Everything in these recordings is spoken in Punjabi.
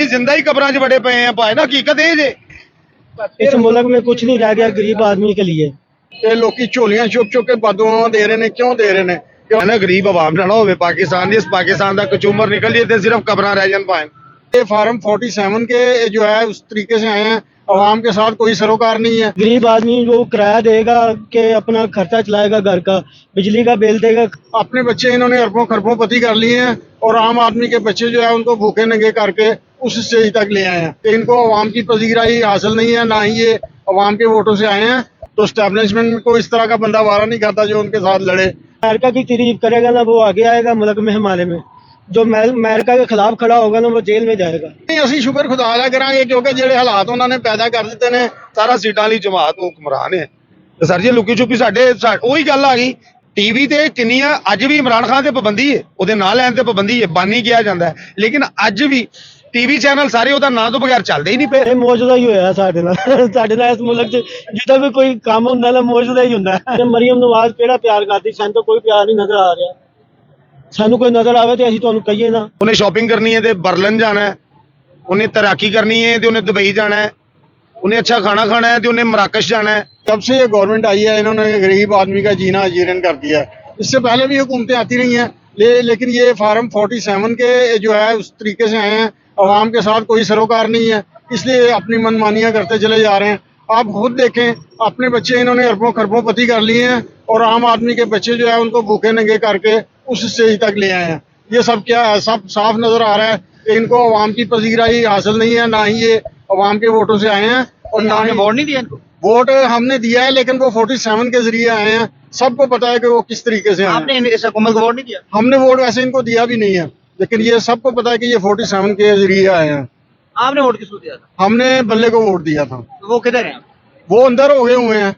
ਅਸੀਂ ਜ਼ਿੰਦਾ ਹੀ ਕਬਰਾਂ 'ਚ ਬੜੇ ਪਏ ਆ ਭਾਈ ਨਾ ਹਕੀਕਤ ਇਹ ਜੇ इस मुल्क में कुछ नहीं रह गया गरीब आदमी के लिए। ਤੇ ਲੋਕੀ ਝੋਲੀਆਂ ਚੁੱਕ ਚੁੱਕ ਕੇ ਬਦਦੁਆਵਾਂ ਦੇ ਰਹੇ ਨੇ, ਕਿਉਂ ਦੇ ਰਹੇ ਨੇ? ਨਾ ਗਰੀਬ ਆਵਾਮ ਨਾ ਹੋਵੇ पाकिस्तान ਦੀ, ਇਸ पाकिस्तान ਦਾ कचूमर निकल जाए तो सिर्फ कब्रां रह जान पाए। ये फार्म 47 के जो है उस तरीके से आए हैं, आवाम के साथ कोई सरोकार नहीं है। गरीब आदमी वो किराया देगा कि अपना खर्चा चलाएगा, घर का बिजली का बिल देगा। अपने बच्चे इन्होंने अरबों खरबों पति कर लिए हैं और आम आदमी के बच्चे जो है उनको भूखे नंगे करके उस स्टेज तक ले आए हैं। इनको आवाम की पजीराई हासिल नहीं है, ना ही ये आवाम के वोटों से आए हैं। तो स्टैब्लिशमेंट को इस तरह का बंदा वारा नहीं खाता जो उनके साथ लड़े। अमेरिका की तारीफ करेगा ना वो आगे आएगा मुल्क में हमारे में, जो अमेरिका के खिलाफ खड़ा होगा ना वो जेल में जाएगा। ਅਸੀਂ ਸ਼ੁਕਰ ਖੁਦਾ ਦਾ ਕਰਾਂਗੇ ਕਿਉਂਕਿ ਜਿਹੜੇ ਹਾਲਾਤ ਉਹਨਾਂ ਨੇ ਪੈਦਾ ਕਰ ਦਿੱਤੇ ਨੇ। ਸਾਰਾ ਸੀਟਾਂ ਵਾਲੀ ਜਮਾਤ ਹੁਕਮਰਾਨ ਹੈ ਤੇ ਸਰ ਜੀ ਲੁਕੀ ਛੁਪੀ ਸਾਡੇ ਉਹੀ ਗੱਲ ਆ ਗਈ। ਟੀਵੀ ਤੇ ਕਿੰਨੀਆਂ ਅੱਜ ਵੀ ਇਮਰਾਨ ਖਾਨ ਤੇ ਪਾਬੰਦੀ ਹੈ, ਉਹਦੇ ਨਾਂ ਲੈਣ ਤੇ ਪਾਬੰਦੀ ਹੈ, ਬਾਨੀ ਕਿਹਾ ਜਾਂਦਾ ਹੈ, ਲੇਕਿਨ ਅੱਜ ਵੀ ਟੀਵੀ ਚੈਨਲ ਸਾਰੇ ਉਹਦਾ ਨਾਂ ਤੋਂ ਬਗੈਰ ਚੱਲਦੇ ਹੀ ਨਹੀਂ ਪਏ। ਇਹ ਮੌਜੂਦਾ ਹੀ ਹੋਇਆ ਸਾਡੇ ਨਾਲ ਇਸ ਮੁਲਕ 'ਚ ਜਿੱਦਾਂ ਵੀ ਕੋਈ ਕੰਮ ਹੁੰਦਾ ਨਾ ਮੌਜੂਦਾ ਹੀ ਹੁੰਦਾ ਹੈ। ਮਰੀਮ ਨਵਾਜ਼ ਕਿਹੜਾ ਪਿਆਰ ਕਰਦੀ, ਸਾਨੂੰ ਤਾਂ ਕੋਈ ਪਿਆਰ ਨਹੀਂ ਨਜ਼ਰ ਆ ਰਿਹਾ। ਸਾਨੂੰ ਕੋਈ ਨਜ਼ਰ ਆਵੇ ਤੇ ਅਸੀਂ ਤੁਹਾਨੂੰ ਕਹੀਏ ਨਾ। ਉਹਨੇ ਸ਼ਾਪਿੰਗ ਕਰਨੀ ਹੈ ਤੇ ਬਰਲਿਨ ਜਾਣਾ ਹੈ, ਉਹਨੇ ਤੈਰਾਕੀ ਕਰਨੀ ਹੈ ਤੇ ਉਹਨੇ ਦੁਬਈ जाना है, उन्हें अच्छा खाना खाना है तो उन्हें मराकश जाना है। जब से ये गवर्नमेंट आई है इन्होंने गरीब आदमी का जीना जीर्ण कर दिया है। इससे पहले भी हुकूमतें आती रही हैं, लेकिन ये फार्म 47 के जो है उस तरीके से आए हैं, आवाम के साथ कोई सरोकार नहीं है, इसलिए अपनी मनमानियाँ करते चले जा रहे हैं। आप खुद देखें, अपने बच्चे इन्होंने अरबों खरबों पति कर लिए हैं और आम आदमी के बच्चे जो है उनको भूखे नंगे करके उस स्टेज तक ले आए हैं। ये सब क्या है? सब साफ नजर आ रहा है कि इनको अवाम की पजीराई हासिल नहीं है, ना ही ये अवाम के वोटों से आए हैं और ना ही वोट नहीं दिया इनको। वोट हमने दिया है लेकिन वो 47 के जरिए आए हैं। सबको पता है कि वो किस तरीके से आए हैं। आपने इस हुकूमत को वोट नहीं दिया? हमने वोट वैसे इनको दिया भी नहीं है, लेकिन ये सबको पता है कि ये 47 के जरिए आए हैं। आपने वोट किसको दिया था? हमने बल्ले को वोट दिया था। तो वो किधर है? वो अंदर हो गए हुए हैं,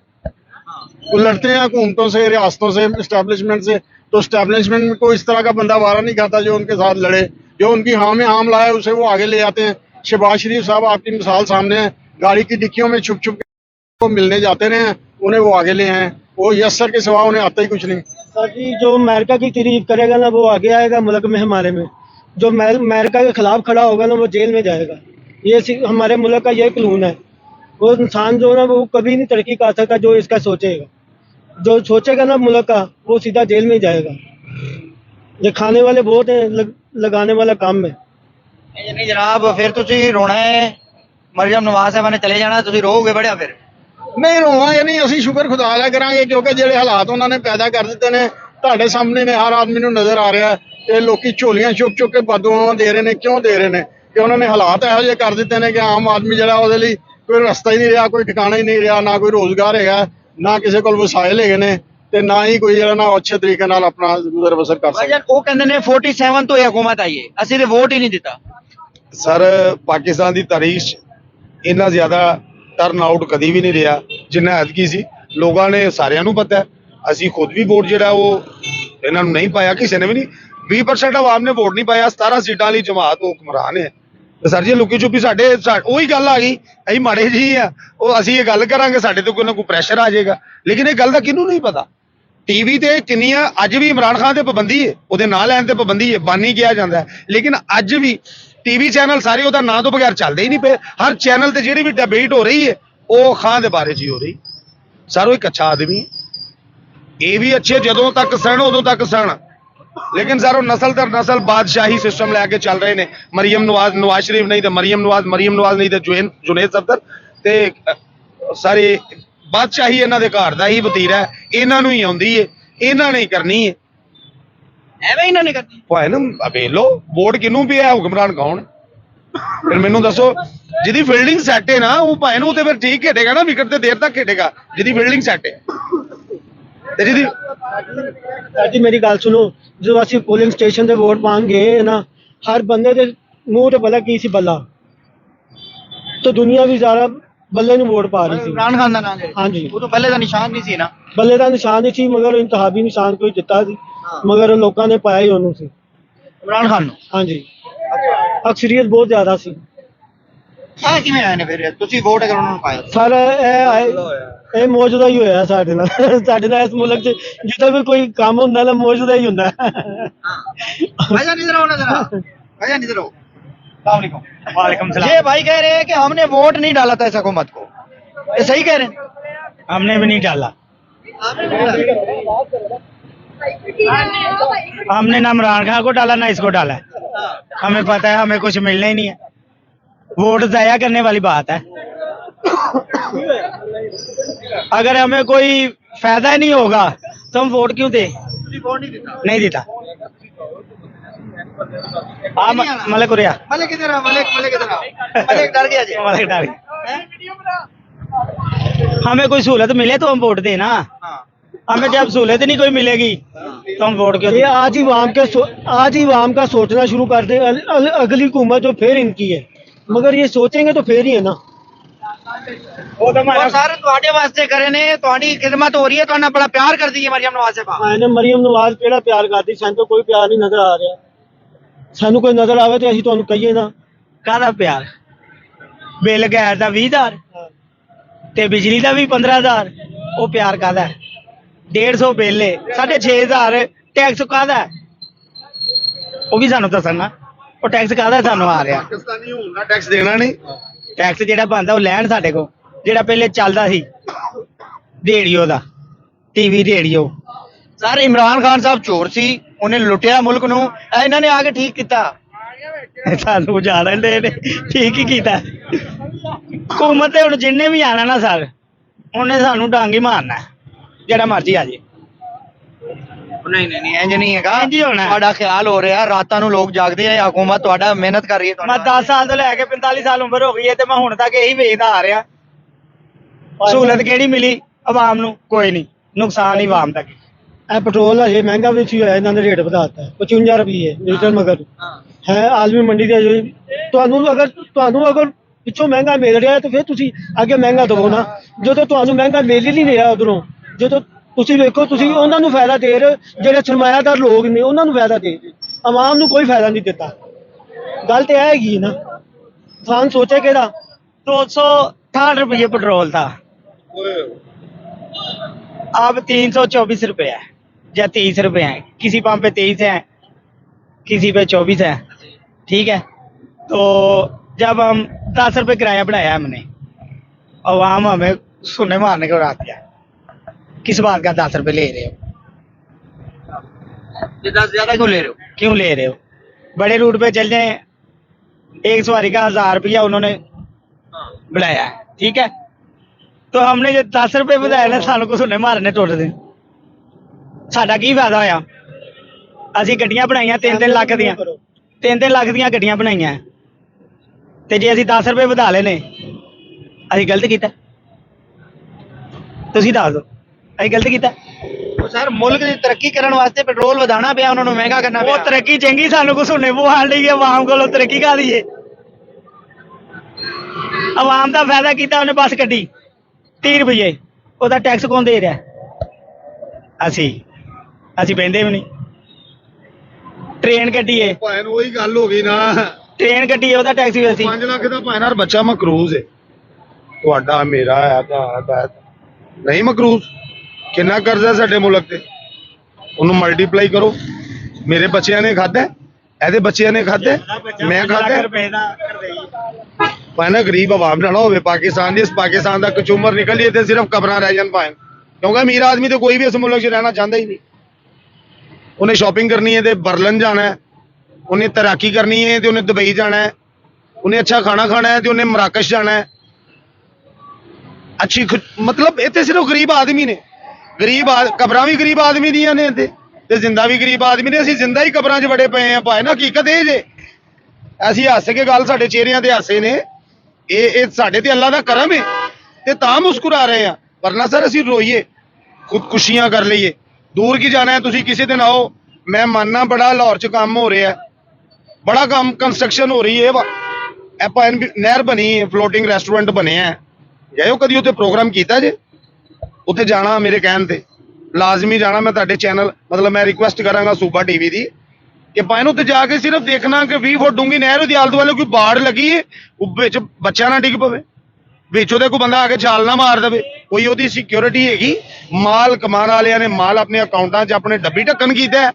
वो लड़ते हैं हुकूमतों से, रियासतों से, इस्टेब्लिशमेंट से। तो इस्टेब्लिशमेंट को इस तरह का बंदा वारा नहीं खाता जो उनके साथ लड़े। जो उनकी हाँ में आम लाए उसे वो आगे ले आते हैं। शहबाज शरीफ साहब आपकी मिसाल सामने है, गाड़ी की डिक्कियों में छुप छुप को मिलने जाते रहे हैं, उन्हें वो आगे ले आए। वो यस्सर के सिवा उन्हें आता ही कुछ नहीं। सर जी जो अमेरिका की तारीफ करेगा ना वो आगे आएगा मुल्क में हमारे में, जो अमेरिका के खिलाफ खड़ा होगा ना वो जेल में जाएगा। ये हमारे मुल्क का ये कानून है। वो इंसान जो है ना वो कभी नहीं तरक्की कर सकता जो इसका सोचेगा। जो सोचेगा ना मुल्क का वो सीधा जेल में जाएगा। ये खाने वाले बहुत हैं, लगाने वाला काम है। नहीं जनाब, फिर तुसी रोना है मरियम नवाज साहब ने चले जाना, तुसी रोओगे बड़िया फिर? नहीं रोवांगे नहीं, ਅਸੀਂ ਸ਼ੁਕਰ ਖੁਦਾ ਦਾ ਕਰਾਂਗੇ ਕਿਉਂਕਿ ਜਿਹੜੇ ਹਾਲਾਤ ਉਹਨਾਂ ਨੇ ਪੈਦਾ ਕਰ ਦਿੱਤੇ ਨੇ ਤੁਹਾਡੇ ਸਾਹਮਣੇ ਨੇ, ਹਰ ਆਦਮੀ ਨੂੰ ਨਜ਼ਰ ਆ ਰਿਹਾ ਹੈ। ਇਹ ਲੋਕੀ ਝੋਲੀਆਂ ਚੁੱਕ ਚੁੱਕ ਕੇ ਬਦਦੁਆਵਾਂ ਦੇ ਰਹੇ ਨੇ, ਕਿਉਂ ਦੇ ਰਹੇ ਨੇ? ਕਿ ਉਹਨਾਂ ਨੇ ਹਾਲਾਤ ਇਹੋ ਜਿਹੇ ਕਰ ਦਿੱਤੇ ਨੇ ਕਿ ਆਮ ਆਦਮੀ ਜਿਹੜਾ ਉਹਦੇ ਲਈ ਕੋਈ ਰਸਤਾ ਹੀ ਨਹੀਂ ਰਿਹਾ, ਕੋਈ ਠਿਕਾਣਾ ਹੀ ਨਹੀਂ ਰਿਹਾ, ਨਾ ਕੋਈ ਰੋਜ਼ਗਾਰ ਹੈਗਾ, ਨਾ ਕਿਸੇ ਕੋਲ ਵਸਾਇਲ ਹੈਗੇ ਨੇ ਤੇ ਨਾ ਹੀ ਕੋਈ ਜਿਹੜਾ ਨਾ ਅੱਛੇ ਤਰੀਕੇ ਨਾਲ ਆਪਣਾ ਗੁਜ਼ਰ ਬਸਰ ਕਰ ਸਕਦਾ। ਉਹ ਕਹਿੰਦੇ ਨੇ 47 ਤੋਂ ਇਹ ਹਕੂਮਤ ਆਈ ਹੈ, ਅਸੀਂ ਤੇ ਵੋਟ ਹੀ ਨਹੀਂ ਦਿੱਤਾ। ਸਰ ਪਾਕਿਸਤਾਨ ਦੀ ਤਾਰੀਖ 'ਚ ਇੰਨਾ ਜ਼ਿਆਦਾ ਟਰਨ ਆਊਟ ਕਦੀ ਵੀ ਨਹੀਂ ਰਿਹਾ ਜਿੰਨਾ ਐਤਕੀ ਸੀ। ਲੋਕਾਂ ਨੇ ਸਾਰਿਆਂ ਨੂੰ ਪਤਾ ਹੈ, ਅਸੀਂ ਖੁਦ ਵੀ ਵੋਟ ਜਿਹੜਾ ਉਹ ਇਹਨਾਂ ਨੂੰ ਨਹੀਂ ਪਾਇਆ, ਕਿਸੇ ਨੇ ਵੀ ਨਹੀਂ। 20% ਆਵਾਮ ਨੇ ਵੋਟ ਨਹੀਂ ਪਾਇਆ। 17 ਸੀਟਾਂ ਵਾਲੀ ਜਮਾਤ ਹੁਕਮਰਾਨ ਹੈ ਤੇ ਸਰ ਜੀ ਲੁਕੀ ਛੁਪੀ ਸਾਡੇ ਉਹੀ ਗੱਲ ਆ ਗਈ। ਅਸੀਂ ਮਾੜੇ ਜੀ ਆ, ਉਹ ਅਸੀਂ ਇਹ ਗੱਲ ਕਰਾਂਗੇ ਸਾਡੇ ਤੇ ਕੋਈ ਨਾ ਕੋਈ ਪ੍ਰੈਸ਼ਰ ਆ ਜਾਏਗਾ, ਲੇਕਿਨ ਇਹ ਗੱਲ ਦਾ ਕਿਹਨੂੰ ਨਹੀਂ ਪਤਾ। ਟੀਵੀ ਤੇ ਕਿੰਨੀਆਂ ਅੱਜ ਵੀ ਇਮਰਾਨ ਖਾਨ ਤੇ ਪਾਬੰਦੀ ਹੈ, ਉਹਦੇ ਨਾਂ ਲੈਣ ਤੇ ਪਾਬੰਦੀ ਹੈ, ਬਾਨੀ ਕਿਹਾ ਜਾਂਦਾ ਹੈ, ਲੇਕਿਨ ਅੱਜ ਵੀ ਟੀਵੀ ਚੈਨਲ ਸਾਰੇ ਉਹਦਾ ਨਾਂ ਤੋਂ ਬਗੈਰ ਚੱਲਦੇ ਹੀ ਨਹੀਂ ਪਏ। ਹਰ ਚੈਨਲ ਤੇ ਜਿਹੜੀ ਵੀ ਡਿਬੇਟ ਹੋ ਰਹੀ ਹੈ ਉਹ ਖਾਨ ਦੇ ਬਾਰੇ 'ਚ ਹੀ ਹੋ ਰਹੀ। ਸਰ ਉਹ ਇੱਕ ਅੱਛਾ ਆਦਮੀ ਹੈ, ਇਹ ਵੀ ਅੱਛੇ ਜਦੋਂ ਤੱਕ ਸਣ ਉਦੋਂ ਤੱਕ ਸਣ, ਲੇਕਿਨ ਸਰ ਉਹ ਨਸਲ ਦਰ ਨਸਲ ਬਾਦਸ਼ਾਹੀ ਸਿਸਟਮ ਲੈ ਕੇ ਚੱਲ ਰਹੇ ਨੇ। ਮਰੀਮ ਨਵਾਜ਼ ਸ਼ਰੀਫ ਨਹੀਂ ਤੇ ਮਰੀਮ ਨਵਾਜ਼ ਨਹੀਂ ਤੇ ਜੁਨੇਦ ਸਫਦਰ ਤੇ ਸਾਰੇ ਬਾਦਸ਼ਾਹੀ ਇਹਨਾਂ ਦੇ ਘਰ ਦਾ ਹੀ ਵਤੀਰਾ ਹੈ, ਇਹਨਾਂ ਨੂੰ ਹੀ ਆਉਂਦੀ ਹੈ, ਇਹਨਾਂ ਨੇ ਹੀ ਕਰਨੀ ਹੈ। ਐਵੇਂ ਇਹਨਾਂ ਨੇ ਕਰਨੀ ਭਾਈ ਨਾ ਵੇਖ ਲੋ ਵੋਟ ਕਿਹਨੂੰ ਪਿਆ, ਹੁਕਮਰਾਨ ਕੌਣ? ਫਿਰ ਮੈਨੂੰ ਦੱਸੋ, ਜਿਹਦੀ ਫੀਲਡਿੰਗ ਸੈੱਟ ਹੈ ਨਾ ਉਹ ਭਾਈ ਨੂੰ ਤੇ ਫਿਰ ਠੀਕ ਖੇਡੇਗਾ ਨਾ, ਵਿਕਟ ਤੇ ਦੇਰ ਤੱਕ ਖੇਡੇਗਾ ਜਿਹਦੀ ਫੀਲਡਿੰਗ ਸੈੱਟ ਹੈ। ਤੇ ਜਿਹਦੀ जी मेरी गल सुनो, जो असं पोलिंग स्टेशन से वोट पान गए ना, हर बंदे के मूँह ते पता की सी बल्ला, तो दुनिया भी सारा बल्ले ਨੂੰ ਵੋਟ ਪਾ ਰਹੀ ਸੀ। ਇਮਰਾਨ ਖਾਨ ਦਾ ਨਾਮ ਹੈ? ਹਾਂਜੀ, ਉਹ ਤਾਂ ਬੱਲੇ ਦਾ ਨਿਸ਼ਾਨ ਨਹੀਂ ਸੀ ਨਾ। ਬੱਲੇ ਦਾ ਨਿਸ਼ਾਨ ਨਹੀਂ ਸੀ, ਮਗਰ ਇੰਤਖਾਬੀ ਨਿਸ਼ਾਨ ਕੋਈ ਦਿੱਤਾ ਸੀ, ਮਗਰ ਲੋਕਾਂ ਨੇ ਪਾਇਆ ਹੀ ਉਹਨੂੰ ਸੀ, ਇਮਰਾਨ ਖਾਨ ਨੂੰ। ਹਾਂਜੀ, ਅਕਸਰੀਅਤ ਬਹੁਤ ਜ਼ਿਆਦਾ ਸੀ। ਆ ਕਿਵੇਂ ਆਏ ਨੇ ਫਿਰ? ਤੁਸੀਂ ਵੋਟ ਅਗਰ ਉਹਨਾਂ ਨੂੰ ਪਾਇਆ? ਸਰ ਇਹ ਮੌਜੂਦਾ ਹੀ ਹੋਇਆ ਸਾਡੇ ਨਾਲ ਇਸ ਮੁਲਕ 'ਚ ਜਿੱਦਾਂ ਵੀ ਕੋਈ ਕੰਮ ਹੁੰਦਾ ਨਾ ਮੌਜੂਦਾ ਹੀ ਹੁੰਦਾ। ਵਜਾ ਨਹੀਂ ਜ਼ਰਾ ਉਹਨਾਂ ਜ਼ਰਾ ਵਜਾ ਨਹੀਂ ਜ਼ਰਾ वालेकुम सलाम। ये भाई कह रहे हैं कि हमने वोट नहीं डाला था इस हुकूमत को, ये सही कह रहे हैं? हमने भी नहीं डाला, हमने ना इमरान खान को डाला ना इसको डाला है। हमें पता है हमें कुछ मिलना ही नहीं है, वोट जाया करने वाली बात है। अगर हमें कोई फायदा ही नहीं होगा तो हम वोट क्यों दे? नहीं देता। आप मलिक उरिया मलिक किधर है? मलिक किधर है? मलिक डर गया जी। मलिक डाल हमें कोई सहूलत मिले तो हम वोट दें ना, हमें जब सहूलत नहीं कोई मिलेगी तो हम वोट क्यों ये दें? आज ही वाम का सोचना शुरू कर दे। अगली हुकूमत जो फिर इनकी है, मगर ये सोचेंगे तो फिर ही है ना। वो तो और सर ਤੁਹਾਡੇ ਵਾਸਤੇ ਕਰੇ ਨੇ, ਤੁਹਾਡੀ ਖਿਦਮਤ ਹੋ ਰਹੀ ਹੈ, ਤੁਹਾਨੂੰ ਬੜਾ ਪਿਆਰ ਕਰਦੀ ਹੈ ਮਰੀਮ ਨਵਾਜ਼ ਸਾਹਿਬਾ। मैंने मरियम नवाज केड़ा प्यार करती, सानू तो कोई प्यार नहीं नजर आ रहा। सानू कोई नजर आवे तो असं तुहानू कहिए ना। काहदा प्यार? बिल गैस का 20,000 ते बिजली का भी 15,000, वो प्यार काहदा? 150 बिल है, 6,500 टैक्स काहदा? वो भी सानू दसन ना, वो टैक्स काहदा सानू आ रहा? ਪਾਕਿਸਤਾਨੀ ਹੋਣ ਦਾ ਟੈਕਸ ਦੇਣਾ ਨਹੀਂ। टैक्स ਜਿਹੜਾ ਬਣਦਾ ਉਹ ਲੈਣ ਸਾਡੇ ਕੋ, ਜਿਹੜਾ ਪਹਿਲੇ ਚੱਲਦਾ ਸੀ ਰੇਡੀਓ ਦਾ, TV radio. Sir Imran Khan ਸਾਹਿਬ ਚੋਰ ਸੀ, ਉਹਨੇ ਲੁੱਟਿਆ ਮੁਲਕ ਨੂੰ, ਇਹਨਾਂ ਨੇ ਆ ਕੇ ਠੀਕ ਕੀਤਾ। ਸਾਨੂੰ ਜਾਣ ਦੇ ਨੇ ਠੀਕ ਹੀ ਕੀਤਾ। ਹਕੂਮਤ ਤੇ ਹੁਣ ਜਿੰਨੇ ਵੀ ਆਣਾ ਨਾ ਸਰ, ਉਹਨੇ ਸਾਨੂੰ ਡਾਂਗ ਹੀ ਮਾਰਨਾ, ਜਿਹੜਾ ਮਰਜ਼ੀ ਆ ਜੇ। ਨਹੀਂ ਇੰਜ ਨਹੀਂ ਹੈਗਾ, ਇੰਝ ਹੀ ਹੋਣਾ। ਤੁਹਾਡਾ ਖਿਆਲ ਹੋ ਰਿਹਾ, ਰਾਤਾਂ ਨੂੰ ਲੋਕ ਜਾਗਦੇ ਆ, ਹਕੂਮਤ ਤੁਹਾਡਾ ਮਿਹਨਤ ਕਰ ਰਹੀ ਹੈ। ਮੈਂ 10 ਸਾਲ ਤੋਂ ਲੈ ਕੇ 45 ਸਾਲ ਉਮਰ ਹੋ ਗਈ ਹੈ ਤੇ ਮੈਂ ਹੁਣ ਤੱਕ ਇਹੀ ਵੇਚਦਾ ਆ ਰਿਹਾ। ਸਹੂਲਤ ਕਿਹੜੀ ਮਿਲੀ ਆਵਾਮ ਨੂੰ? ਕੋਈ ਨਹੀਂ, ਨੁਕਸਾਨ ਹੀ ਆਵਾਮ ਦਾ। ਇਹ ਪੈਟਰੋਲ ਹਜੇ ਮਹਿੰਗਾ ਵੀ ਸੀ ਹੋਇਆ, ਇਹਨਾਂ ਨੇ ਰੇਟ ਵਧਾਤਾ 55 ਰੁਪਏ ਲੀਟਰ। ਮਗਰ ਹੈ ਆਲਮੀ ਮੰਡੀ ਦੇ ਤੁਹਾਨੂੰ ਅਗਰ ਪਿੱਛੋਂ ਮਹਿੰਗਾ ਮਿਲ ਰਿਹਾ ਤੇ ਫਿਰ ਤੁਸੀਂ ਅੱਗੇ ਮਹਿੰਗਾ ਦਵੋ ਨਾ। ਜਦੋਂ ਤੁਹਾਨੂੰ ਮਹਿੰਗਾ ਮਿਲ ਹੀ ਨਹੀਂ ਰਿਹਾ ਉਧਰੋਂ, ਜਦੋਂ ਤੁਸੀਂ ਵੇਖੋ ਤੁਸੀਂ ਉਹਨਾਂ ਨੂੰ ਫਾਇਦਾ ਦੇ ਰਹੇ, ਜਿਹੜੇ ਸਰਮਾਇਆਦਾਰ ਲੋਕ ਨੇ ਉਹਨਾਂ ਨੂੰ ਫਾਇਦਾ ਦੇ ਰਹੇ, ਆਵਾਮ ਨੂੰ ਕੋਈ ਫਾਇਦਾ ਨਹੀਂ ਦਿੱਤਾ। ਗੱਲ ਤੇ ਇਹ ਹੈਗੀ ਨਾ, ਇਨਸਾਨ ਸੋਚੇ ਕਿਹੜਾ। 268 रुपये पेट्रोल था, अब 324 रुपये है या 30 रुपये है। किसी पंप पे 23 है, किसी पे 24 है। ठीक है, तो जब हम 10 रुपये किराया बढ़ाया हमने, अवाम हमें सुनने मारने को रात दिया, किस बात का 10 रुपये ले रहे हो? ये 10 ज्यादा क्यों ले रहे हो? क्यों ले रहे हो? बड़े रूट पे चल जाए, एक सवारी का 1000 रुपया उन्होंने बढ़ाया है। ठीक है, तो हमने जो 10 रुपये ਵਧਾਏ ਨੇ, ਸਾਨੂੰ ਕੋ ਸੁਣਨੇ ਮਾਰਨੇ ਟੁੱਟਦੇ। ਸਾਡਾ ਕੀ ਫਾਇਦਾ ਹੋਇਆ? ਅਸੀਂ ਗੱਡੀਆਂ ਬਣਾਈਆਂ 3-3 ਲੱਖ ਦੀਆਂ, 3-3 ਲੱਖ ਦੀਆਂ ਗੱਡੀਆਂ ਬਣਾਈਆਂ, ਤੇ ਜੇ ਅਸੀਂ 10 ਰੁਪਏ ਵਧਾ ਲਏ ਨੇ, ਅਸੀਂ ਗਲਤ ਕੀਤਾ? ਤੁਸੀਂ ਦੱਸ ਦਿਓ, ਅਸੀਂ ਗਲਤ ਕੀਤਾ? ਸਰ ਮੁਲਕ ਦੀ ਤਰੱਕੀ ਕਰਨ ਵਾਸਤੇ ਪੈਟਰੋਲ ਵਧਾਉਣਾ ਪਿਆ, ਉਹਨਾਂ ਨੂੰ ਮਹਿੰਗਾ ਕਰਨਾ ਉਹ ਪਿਆ। ਤਰੱਕੀ ਚੰਗੀ, ਸਾਨੂੰ ਕੋ ਸੁਣਨੇ ਬੁਹਾਲ ਲਈ ਆਵਾਮ ਕੋਲੋਂ ਤਰੱਕੀ ਕਾ ਦਈਏ? ਆਵਾਮ ਦਾ ਫਾਇਦਾ ਕੀਤਾ ਉਹਨੇ, ਬੱਸ ਕੱਢੀ 30 ਰੁਪਏ, ਉਹਦਾ ਟੈਕਸ ਕੌਣ ਦੇ ਰਿਹਾ? ਅਸੀਂ ਬਹਿੰਦੇ ਵੀ ਨਹੀਂ। ਟ੍ਰੇਨ ਕੱਢੀਏ, ਭਾਵੇਂ ਉਹੀ ਗੱਲ ਹੋ ਗਈ ਨਾ, ਟ੍ਰੇਨ ਕੱਢੀਏ, ਉਹਦਾ ਟੈਕਸ ਵੀ ਅਸੀਂ। 5 ਲੱਖ ਦਾ ਭਾਵੇਂ ਬੱਚਾ ਮਕਰੂਜ਼ ਹੈ, ਤੁਹਾਡਾ ਮੇਰਾ ਹੈ ਨਹੀਂ ਮਕਰੂਜ਼। ਕਿੰਨਾ ਕਰਜ਼ਾ ਸਾਡੇ ਮੁਲਕ ਤੇ, ਉਹਨੂੰ ਮਲਟੀਪਲਾਈ ਕਰੋ। ਮੇਰੇ ਬੱਚਿਆਂ ਨੇ ਖਾਧਾ, ਇਹਦੇ ਬੱਚਿਆਂ ਨੇ ਖਾਧਾ, ਮੈਂ ਖਾਧਾ। ਭਾਵੇਂ ਗਰੀਬ ਆਵਾਮ ਨਾ ਹੋਵੇ ਪਾਕਿਸਤਾਨ ਦੀ, ਇਸ ਪਾਕਿਸਤਾਨ ਦਾ ਕਚੂਮਰ ਨਿਕਲੀਏ ਤੇ ਸਿਰਫ ਕਬਰਾਂ ਰਹਿ ਜਾਣ ਭਾਵੇਂ, ਕਿਉਂਕਿ ਅਮੀਰ ਆਦਮੀ ਤੇ ਕੋਈ ਵੀ ਇਸ ਮੁਲਕ 'ਚ ਰਹਿਣਾ ਚਾਹੁੰਦਾ ਹੀ ਨਹੀਂ। ਉਹਨੇ ਸ਼ਾਪਿੰਗ ਕਰਨੀ ਹੈ ਤੇ ਬਰਲਿਨ ਜਾਣਾ ਹੈ, ਉਹਨੇ ਤੈਰਾਕੀ ਕਰਨੀ ਹੈ ਤੇ ਉਹਨੇ ਦੁਬਈ ਜਾਣਾ ਹੈ, ਉਹਨੇ ਅੱਛਾ ਖਾਣਾ ਖਾਣਾ ਹੈ ਤੇ ਉਹਨੇ ਮਰਾਕਸ਼ ਜਾਣਾ ਹੈ। ਮਤਲਬ ਇੱਥੇ ਸਿਰਫ ਗਰੀਬ ਆਦਮੀ ਨੇ, ਕਬਰਾਂ ਵੀ ਗਰੀਬ ਆਦਮੀ ਦੀਆਂ ਨੇ ਤੇ ਜ਼ਿੰਦਾ ਵੀ ਗਰੀਬ ਆਦਮੀ ਨੇ। ਅਸੀਂ ਜ਼ਿੰਦਾ ਹੀ ਕਬਰਾਂ 'ਚ ਵੜੇ ਪਏ ਆ ਭਾਵੇਂ ਨਾ। ਹਕੀਕਤ ਇਹ ਜੇ ਅਸੀਂ ਹੱਸ ਕੇ ਗੱਲ, ਸਾਡੇ ਚਿਹਰਿਆਂ ਤੇ ਹਾਸੇ ਨੇ, ਇਹ ਸਾਡੇ ਤੇ ਅੱਲਾ ਦਾ ਕਰਮ ਹੈ ਤੇ ਤਾਂ ਮੁਸਕਰਾ ਰਹੇ ਆ। ਵਰਨਾ ਸਰ ਅਸੀਂ ਰੋਈਏ, ਖੁਦਕੁਸ਼ੀਆਂ ਕਰ ਲਈਏ, ਦੂਰ ਕੀ ਜਾਣਾ ਹੈ। ਤੁਸੀਂ ਕਿਸੇ ਦਿਨ ਆਓ, ਮੈਂ ਮੰਨਣਾ ਬੜਾ ਲਾਹੌਰ 'ਚ ਕੰਮ ਹੋ ਰਿਹਾ, ਬੜਾ ਕੰਮ ਕੰਸਟਰਕਸ਼ਨ ਹੋ ਰਹੀ ਹੈ। ਨਹਿਰ ਬਣੀ ਹੈ, ਫਲੋਟਿੰਗ ਰੈਸਟੋਰੈਂਟ ਬਣਿਆ ਹੈ, ਜਾਇਓ ਕਦੀ ਉੱਥੇ ਪ੍ਰੋਗਰਾਮ ਕੀਤਾ ਜੇ? ਉੱਥੇ ਜਾਣਾ ਮੇਰੇ ਕਹਿਣ ਤੇ ਲਾਜ਼ਮੀ ਜਾਣਾ। ਮੈਂ ਤੁਹਾਡੇ ਚੈਨਲ ਮਤਲਬ ਮੈਂ ਰਿਕੁਐਸਟ ਕਰਾਂਗਾ ਸੂਬਾ ਟੀਵੀ ਦੀ ਕਿ ਭਾਵੇਂ ਉੱਥੇ ਜਾ ਕੇ ਸਿਰਫ ਦੇਖਣਾ ਕਿ 20 ਫੁੱਟ ਡੂੰਗੀ ਨਹਿਰ ਉਹਦੀ ਆਲੇ ਦੁਆਲੇ ਕੋਈ ਬਾੜ ਲੱਗੀ ਹੈ, ਉਹ ਵਿੱਚ ਬੱਚਾ ਨਾ ਡਿੱਗ ਪਵੇ, ਵਿੱਚ ਉਹਦੇ ਕੋਈ ਬੰਦਾ ਆ ਕੇ ਛਾਲ ਨਾ ਮਾਰ ਦੇਵੇ, ਕੋਈ ਉਹਦੀ ਸਿਕਿਉਰਿਟੀ ਹੈਗੀ। ਮਾਲ ਕਮਾਉਣ ਵਾਲਿਆਂ ਨੇ ਮਾਲ ਆਪਣੇ ਅਕਾਊਂਟਾਂ 'ਚ ਆਪਣੇ ਡੱਬੀ ਢੱਕਣ ਕੀਤਾ,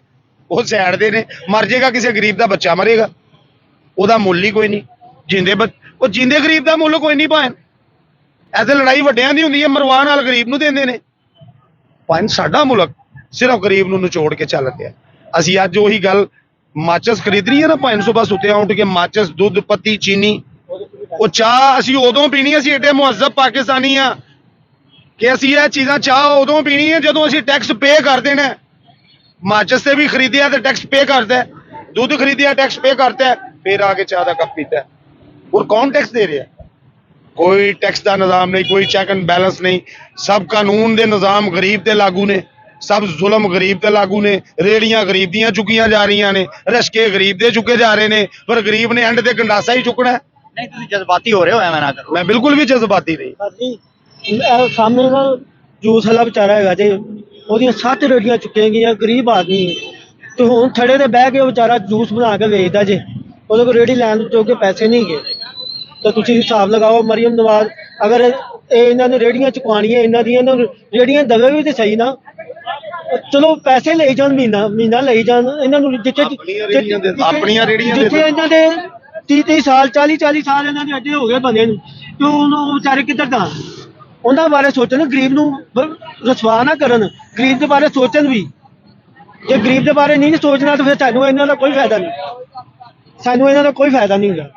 ਉਹ ਸਾਈਡ ਦੇ ਨੇ। ਮਰ ਜਾਏਗਾ, ਕਿਸੇ ਗਰੀਬ ਦਾ ਬੱਚਾ ਮਰੇਗਾ। ਉਹਦਾ ਮੁੱਲ ਹੀ ਕੋਈ ਨਹੀਂ। ਉਹ ਜਿੰਦੇ ਗਰੀਬ ਦਾ ਮੁੱਲ ਕੋਈ ਨਹੀਂ ਭਾਣ। ਐਸੇ ਲੜਾਈ ਵੱਡਿਆਂ ਦੀ ਹੁੰਦੀ ਹੈ, ਮਰਵਾਨ ਨਾਲ ਗਰੀਬ ਨੂੰ ਦਿੰਦੇ ਨੇ। ਭਾਣ ਸਾਡਾ ਮੁਲਕ ਸਿਰਫ ਗਰੀਬ ਨੂੰ ਨਿਚੋੜ ਕੇ ਚੱਲ ਰਿਹਾ। ਅਸੀਂ ਅੱਜ ਉਹੀ ਗੱਲ ਮਾਚਸ ਖਰੀਦਣੀ ਹੈ ਨਾ ਭਾਣ, ਸੁਬਹ ਸੁੱਤੇ ਉੱਠ ਕੇ ਮਾਚਸ, ਦੁੱਧ, ਪੱਤੀ, ਚੀਨੀ, ਉਹ ਚਾਹ ਅਸੀਂ ਉਦੋਂ ਪੀਣੀ, ਅਸੀਂ ਏਡੇ ਮੁਹੱਜ਼ਬ ਪਾਕਿਸਤਾਨੀ ਆ ਕਿ ਅਸੀਂ ਇਹ ਚੀਜ਼ਾਂ ਚਾਹ ਉਦੋਂ ਪੀਣੀ ਹੈ ਜਦੋਂ ਅਸੀਂ ਟੈਕਸ ਪੇ ਕਰ ਦੇਣਾ। ਮਾਚਸ ਤੇ ਵੀ ਖਰੀਦਿਆ ਤੇ ਟੈਕਸ ਪੇ ਕਰਦਾ, ਦੁੱਧ ਖਰੀਦਿਆ ਟੈਕਸ ਪੇ ਕਰਦਾ, ਫਿਰ ਆ ਕੇ ਚਾਹ ਦਾ ਕੱਪ ਪੀਤਾ। और कौन टैक्स दे रहा? कोई टैक्स का निज़ाम नहीं, कोई चेक एंड बैलेंस नहीं। सब कानून दे निज़ाम गरीब ते लागू ने, सब जुल्म गरीब ते लागू ने। रेड़ियां गरीब दियां चुकियां जा रही ने, रश्के गरीब दे चुके जा रहे ने, पर गरीब ने एंड ते गंडासा ही चुकना है। ਨਹੀਂ ਤੁਸੀਂ ਜਜ਼ਬਾਤੀ ਹੋ ਰਹੇ ਹੋ, ਐਵੇਂ ਨਾ ਕਰੋ। मैं बिल्कुल भी जज्बाती नहीं। ਸਾਡੀ ਇਹ ਸਾਹਮਣੇ ਦਾ ਜੂਸ ਵਾਲਾ ਵਿਚਾਰਾ ਹੈਗਾ ਜੇ, ਉਹਦੀਆਂ 7 ਰੇੜੀਆਂ ਚੁੱਕੀਆਂ ਗਈਆਂ, ਗਰੀਬ ਆਦਮੀ ਹੈ ਤੇ ਹੁਣ ਥੜੇ ਤੇ ਬਹਿ ਕੇ ਉਹ ਵਿਚਾਰਾ ਜੂਸ ਬਣਾ ਕੇ ਵੇਚਦਾ ਜੇ, ਉਹਦੇ ਕੋਲ ਰੇੜੀ ਲੈਣ ਜੋਗੇ ਪੈਸੇ ਨਹੀਂ ਗਏ। ਤਾਂ ਤੁਸੀਂ ਹਿਸਾਬ ਲਗਾਓ, ਮਰੀਮ ਨਵਾਜ਼ ਅਗਰ ਇਹ ਇਹਨਾਂ ਨੇ ਰੇੜੀਆਂ ਚੁਕਵਾਉਣੀਆਂ, ਇਹਨਾਂ ਦੀਆਂ ਰੇੜੀਆਂ ਦਵੇ ਵੀ ਤੇ ਸਹੀ ਨਾ। ਚਲੋ ਪੈਸੇ ਲਈ ਜਾਣ, ਮਹੀਨਾ ਲਈ ਜਾਣ ਇਹਨਾਂ ਨੂੰ, ਜਿੱਥੇ ਆਪਣੀਆਂ ਰੇੜੀਆਂ ਦੇ ਜਿੱਥੇ ਇਹਨਾਂ ਦੇ 30 ਸਾਲ 40 ਸਾਲ ਇਹਨਾਂ ਦੇ ਅੱਡੇ ਹੋ ਗਏ ਬੰਦੇ ਨੂੰ, ਤੇ ਉਹ ਵਿਚਾਰੇ ਕਿੱਧਰ ਜਾਣ? ਉਹਨਾਂ ਬਾਰੇ ਸੋਚਣ, ਗਰੀਬ ਨੂੰ ਰਸਵਾ ਨਾ ਕਰਨ, ਗਰੀਬ ਦੇ ਬਾਰੇ ਸੋਚਣ ਵੀ। ਜੇ ਗਰੀਬ ਦੇ ਬਾਰੇ ਨਹੀਂ ਸੋਚਣਾ ਤਾਂ ਫਿਰ ਸਾਨੂੰ ਇਹਨਾਂ ਦਾ ਕੋਈ ਫਾਇਦਾ ਨਹੀਂ, ਸਾਨੂੰ ਇਹਨਾਂ ਦਾ ਕੋਈ ਫਾਇਦਾ ਨਹੀਂ ਹੁੰਦਾ।